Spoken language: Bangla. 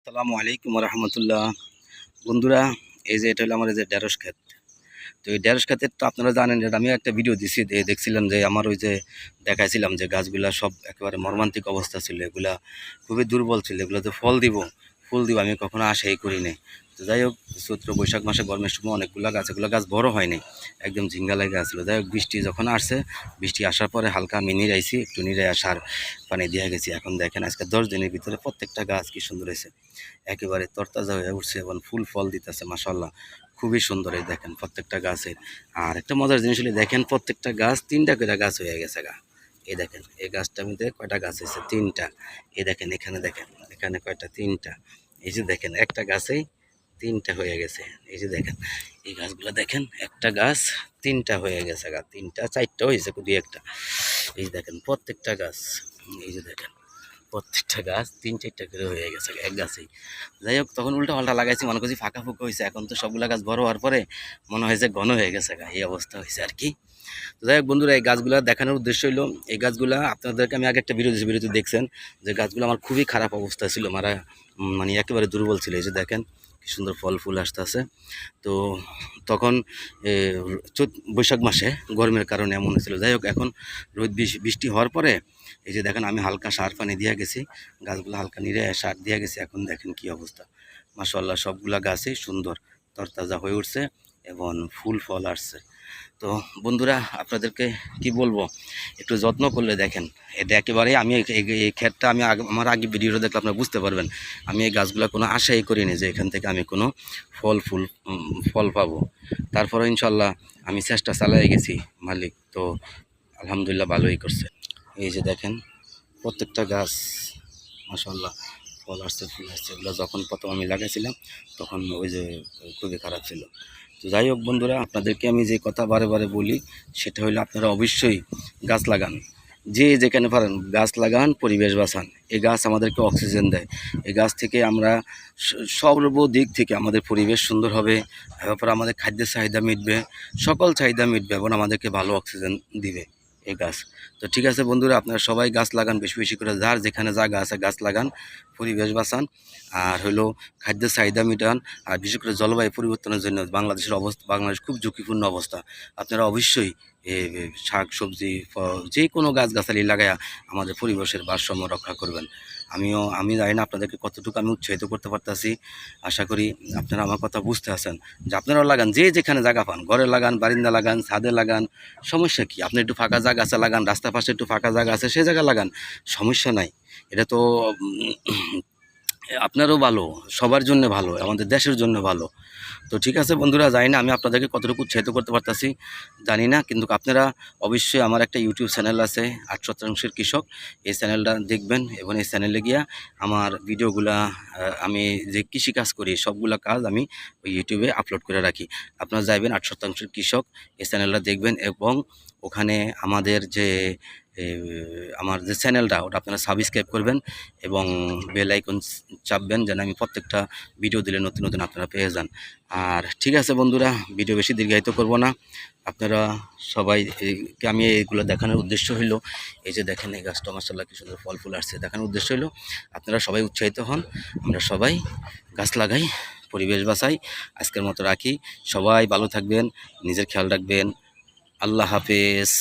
আসসালামু আলাইকুম রহমতুল্লাহ। বন্ধুরা, এই যে এটা হলো আমার এই যে ঢেঁড়স ক্ষেত। তো এই ঢেঁড়স ক্ষেতের তো আপনারা জানেন যে আমি একটা ভিডিও দিছি, দেখছিলাম যে আমার ওই যে দেখাইছিলাম যে গাছগুলা সব একেবারে মর্মান্তিক অবস্থা ছিল, এগুলা খুবই দুর্বল ছিল, এগুলোতে ফুল দিব আমি কখনো আশাই করি নাই। তো যাই হোক, চৈত্র বৈশাখ মাসে গরমের সময় অনেকগুলো গাছ, এগুলো গাছ বড় হয়নি, একদম ঝিঙ্গা লেগে আসছিলো। যাই হোক, বৃষ্টি যখন আসছে, বৃষ্টি আসার পরে হালকা আমি নিরাইছি, একটু নিরাই সার পানি দিয়ে গেছি। এখন দেখেন আজকে 10 দিনের ভিতরে প্রত্যেকটা গাছ কি সুন্দর হয়েছে, একেবারে তরতাজা হয়ে উঠছে এবং ফুল ফল দিতেছে মাশাআল্লাহ, খুবই সুন্দর। এই দেখেন প্রত্যেকটা গাছের। আর একটা মজার জিনিস হলে দেখেন প্রত্যেকটা গাছ 3টা করে গাছ হয়ে গেছে গা। এই দেখেন এই গাছটার মধ্যে কয়টা গাছ হয়েছে, 3টা। এই দেখেন এখানে, দেখেন এখানে কয়টা, 3টা। এই যে দেখেন একটা গাছেই 3টা হয়ে গেছে। এই যে দেখেন এই গাছগুলো দেখেন, একটা গাছ 3টা হয়ে গেছে গা, 3টা 4টা হয়েছে দুই একটা। এই যে দেখেন প্রত্যেকটা গাছ, এই যে দেখেন প্রত্যেকটা গাছ 3-4টা করে হয়ে গেছে এক গাছেই। যাই হোক, তখন উল্টা পাল্টা লাগাইছি, মনে করছি ফাঁকা ফুঁকা হয়েছে, এখন তো সবগুলা গাছ বড় হওয়ার পরে মনে হয়েছে ঘন হয়ে গেছে গা, এই অবস্থা হয়েছে আর কি। তো যাই হোক বন্ধুরা, এই গাছগুলা দেখানোর উদ্দেশ্য হলো, এই গাছগুলা আপনাদেরকে আমি আগে একটা ভিডিওতে দেখছেন যে গাছগুলো আমার খুবই খারাপ অবস্থা ছিল, মানে একেবারে দুর্বল ছিল। এই যে দেখেন কি সুন্দর ফল ফুল আসতেছে। তো তখন বৈশাখ মাসে গরমের কারণে এমন হয়েছিল। যাই হোক, এখন বৃষ্টি হওয়ার পরে এই যে দেখেন আমি হালকা সার পানি দিয়ে গেছি, গাছগুলো হালকা নিরে সার দিয়ে গেছি। এখন দেখেন কি অবস্থা, মাশাআল্লাহ সবগুলা গাছই সুন্দর তরতাজা হয়ে উঠছে এবং ফুল ফল আসছে। তো বন্ধুরা, আপনাদেরকে কি বলবো, একটু যত্ন করলে দেখেন এটা একেবারে আমি এই ক্ষেতটা আমি আমার আগে ভিডিওটা দেখলে আপনারা বুঝতে পারবেন, আমি এই গাছগুলো কোনো আশাই করিনি যে এখান থেকে আমি কোনো ফল পাবো। তারপরে ইনশাল্লাহ আমি চেষ্টা চালিয়ে গেছি, মালিক তো আলহামদুলিল্লাহ ভালোই করছে। এই যে দেখেন প্রত্যেকটা গাছ মাশাআল্লাহ ফল আসছে ফুল আসছে। এগুলো যখন প্রথম আমি লাগাইছিলাম তখন ওই যে খুবই খারাপ ছিল। তো যাই হোক বন্ধুরা, আপনাদেরকে আমি যে কথা বারে বারে বলি সেটা হলো আপনারা অবশ্যই গাছ লাগান, যে যেখানে পারেন গাছ লাগান, পরিবেশ বাঁচান। এই গাছ আমাদেরকে অক্সিজেন দেয়, এই গাছ থেকে আমরা সর্বদিক থেকে আমাদের পরিবেশ সুন্দর হবে, তারপর আমাদের খাদ্যের চাহিদা মিটবে, সকল চাহিদা মিটবে এবং আমাদেরকে ভালো অক্সিজেন দিবে এই গাছ। তো ঠিক আছে বন্ধুরা, আপনারা সবাই গাছ লাগান, বেশি বেশি করে, যার যেখানে জায়গা আছে গাছ লাগান, পরিবেশ বাঁচান, আর হলো খাদ্যের চাহিদা মিটান। আর বিশেষ করে জলবায়ু পরিবর্তনের জন্য বাংলাদেশ খুব ঝুঁকিপূর্ণ অবস্থা। আপনারা অবশ্যই শাক সবজি যে কোনো গাছগাছালি লাগায়া আমাদের পরিবেশের ভারসাম্য রক্ষা করবেন। আমি জানি না আপনাদেরকে কতটুকু আমি উৎসাহিত করতে পারতেছি। আশা করি আপনারা আমার কথা বুঝতে আছেন, যে আপনারাও লাগান, যে যেখানে জায়গা পান, ঘরে লাগান, বারিন্দা লাগান, ছাদে লাগান, সমস্যা কি? আপনি একটু ফাঁকা জায়গা আছে লাগান, রাস্তার পাশে একটু ফাঁকা জায়গা আছে সে জায়গা লাগান, সমস্যা নাই। এটা তো আপনারও ভালো, সবার জন্য ভালো, আমাদের দেশের জন্য ভালো। তো ঠিক আছে বন্ধুরা, জানি না আমি আপনাদেরকে কতটুকু উৎসাহিত করতে পারতাছি, জানি না, কিন্তু আপনারা অবশ্যই, আমার একটা ইউটিউব চ্যানেল আছে 8 শতাংশের কৃষক, এই চ্যানেলটা দেখবেন এবং এই চ্যানেলে গিয়া আমার ভিডিওগুলা, আমি যে কৃষিকাজ করি সবগুলা কাজ আমি ওই ইউটিউবে আপলোড করে রাখি। আপনারা যাইবেন 8 শতাংশের কৃষক, এই চ্যানেলটা দেখবেন এবং ওখানে আমার যে চ্যানেলটা ওটা আপনারা সাবস্ক্রাইব করবেন এবং বেল আইকন চাপবেন, যেন আমি প্রত্যেকটা ভিডিও দিলে নতুন নতুন আপনারা পেয়ে যান। আর ঠিক আছে বন্ধুরা, ভিডিও বেশি দীর্ঘায়িত করব না। আপনারা সবাইকে আমি এইগুলো দেখানোর উদ্দেশ্য হইল, এই যে দেখেন এই গাছটা মাশাআল্লাহ কি সুন্দর ফল ফুল আসছে, দেখানোর উদ্দেশ্য হইল আপনারা সবাই উৎসাহিত হন, আমরা সবাই গাছ লাগাই, পরিবেশ বাঁচাই। আজকের মতো রাখি, সবাই ভালো থাকবেন, নিজের খেয়াল রাখবেন। আল্লাহ হাফেজ।